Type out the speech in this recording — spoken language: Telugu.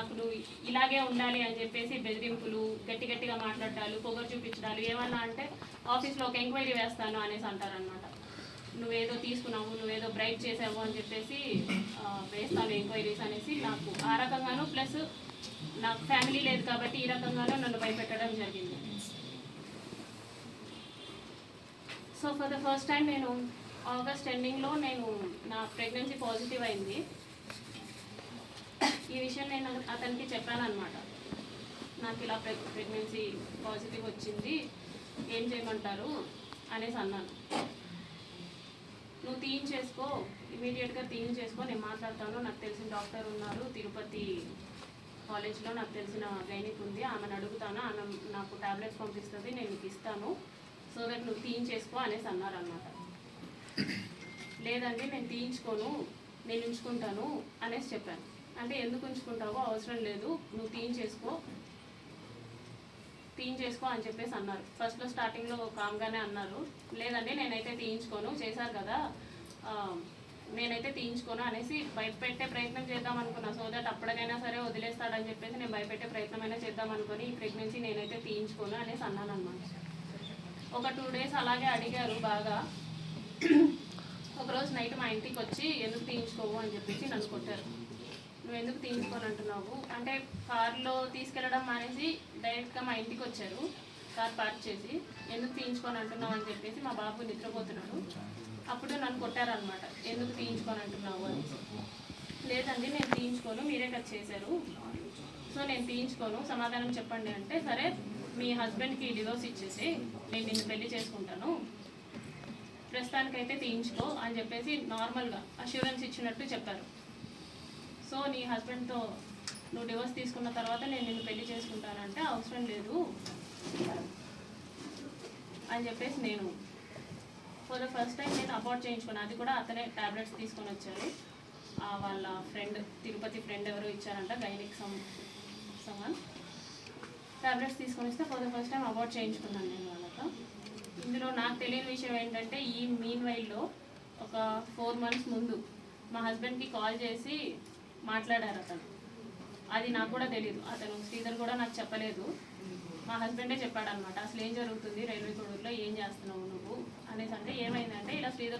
నాకు నువ్వు ఇలాగే ఉండాలి అని చెప్పేసి బెదిరింపులు, గట్టి గట్టిగా మాట్లాడాలు, పొగరు చూపించడాలు, ఏమన్నా అంటే ఆఫీస్లో ఒక ఎంక్వైరీ వేస్తాను అనేసి అంటారనమాట. నువ్వేదో తీసుకున్నావు, నువ్వేదో బ్రైట్ చేసావు అని చెప్పేసి వేస్తాను ఎంక్వైరీస్ అనేసి నాకు ఆ రకంగాను, ప్లస్ నాకు ఫ్యామిలీ లేదు కాబట్టి ఈ రకంగానూ నన్ను భయపెట్టడం జరిగింది. So for the first time నేను ఆగస్ట్ ఎండింగ్లో నా ప్రెగ్నెన్సీ పాజిటివ్ అయింది. ఈ విషయం నేను అతనికి చెప్పాను అనమాట. నాకు ఇలా ప్రెగ్నెన్సీ పాజిటివ్ వచ్చింది, ఏం చేయమంటారు అనేసి అన్నాను. నువ్వు తీయించేసుకో, ఇమీడియట్గా తీయించేసుకో, నేను మాట్లాడతాను, నాకు తెలిసిన డాక్టర్ ఉన్నారు తిరుపతి కాలేజ్లో, నాకు తెలిసిన గైనిక్ ఉంది, ఆమెను అడుగుతాను, ఆమె నాకు టాబ్లెట్స్ పంపిస్తుంది, నేను నీకు ఇస్తాను, సో దట్ నువ్వు తీయించేసుకో అనేసి అన్నారనమాట. లేదండి నేను తీయించుకోను, నేను ఉంచుకుంటాను అనేసి చెప్పాను. అంటే ఎందుకు ఉంచుకుంటావో, అవసరం లేదు, నువ్వు తీయించేసుకో అని చెప్పేసి అన్నారు. ఫస్ట్లో స్టార్టింగ్లో కామ్గానే అన్నారు, లేదండి నేనైతే తీయించుకోను, చేశారు కదా నేనైతే తీయించుకోను అనేసి భయపెట్టే ప్రయత్నం చేద్దాం అనుకున్నా. సో దట్ అప్పటికైనా సరే వదిలేస్తాడని చెప్పేసి నేను భయపెట్టే ప్రయత్నమైనా చేద్దాం అనుకుని ఈ ప్రెగ్నెన్సీ నేనైతే తీయించుకోను అనేసి అన్నాను అనమాట. ఒక 2 days అలాగే అడిగారు బాగా. ఒకరోజు నైట్ మా ఇంటికి వచ్చి ఎందుకు తీయించుకోవు అని చెప్పేసి నన్ను కొట్టారు. నువ్వు ఎందుకు తీయించుకొని అంటున్నావు అంటే, కార్లో తీసుకెళ్ళడం మానేసి డైరెక్ట్గా మా ఇంటికి వచ్చారు, కార్ పార్క్ చేసి, ఎందుకు తీయించుకొని అంటున్నావు అని చెప్పేసి మా బాబు నిద్రపోతున్నాడు. అప్పుడు నన్ను కొట్టారనమాట, ఎందుకు తీయించుకొని అంటున్నావు అని. లేదండి నేను తీయించుకోను, మీరే కదా చేశారు, సో నేను తీయించుకోను, సమాధానం చెప్పండి అంటే, సరే మీ హస్బెండ్కి డివోర్స్ ఇచ్చేసి నేను నిన్ను పెళ్లి చేసుకుంటాను, ప్రస్తుతానికైతే తీయించుకో అని చెప్పేసి నార్మల్గా అష్యూరెన్స్ ఇచ్చినట్టు చెప్పారు. సో నీ హస్బెండ్తో నువ్వు డివోర్స్ తీసుకున్న తర్వాత నేను నిన్ను పెళ్లి చేసుకుంటానంటే అవసరం లేదు అని చెప్పేసి నేను ఫర్ ద ఫస్ట్ టైం నేను అబార్ట్ చేయించుకున్నాను. అది కూడా అతనే టాబ్లెట్స్ తీసుకొని వచ్చారు, వాళ్ళ ఫ్రెండ్ తిరుపతి ఫ్రెండ్ ఎవరు ఇచ్చారంట, గైనిక్ సమాన్ టాబ్లెట్స్ తీసుకొని వస్తే for the first time abort చేయించుకున్నాను నేను వాళ్ళతో. ఇందులో నాకు తెలియని విషయం ఏంటంటే, ఈ మీన్ వైల్లో ఒక 4 months ముందు మా హస్బెండ్కి కాల్ చేసి మాట్లాడారు అతను. అది నాకు కూడా తెలియదు, అతను శ్రీధర్ కూడా నాకు చెప్పలేదు, మా హస్బెండే చెప్పాడనమాట. అసలు ఏం జరుగుతుంది రైల్వే కోడూరులో, ఏం చేస్తున్నావు నువ్వు అనేసి అంటే, ఏమైందంటే ఇలా శ్రీధర్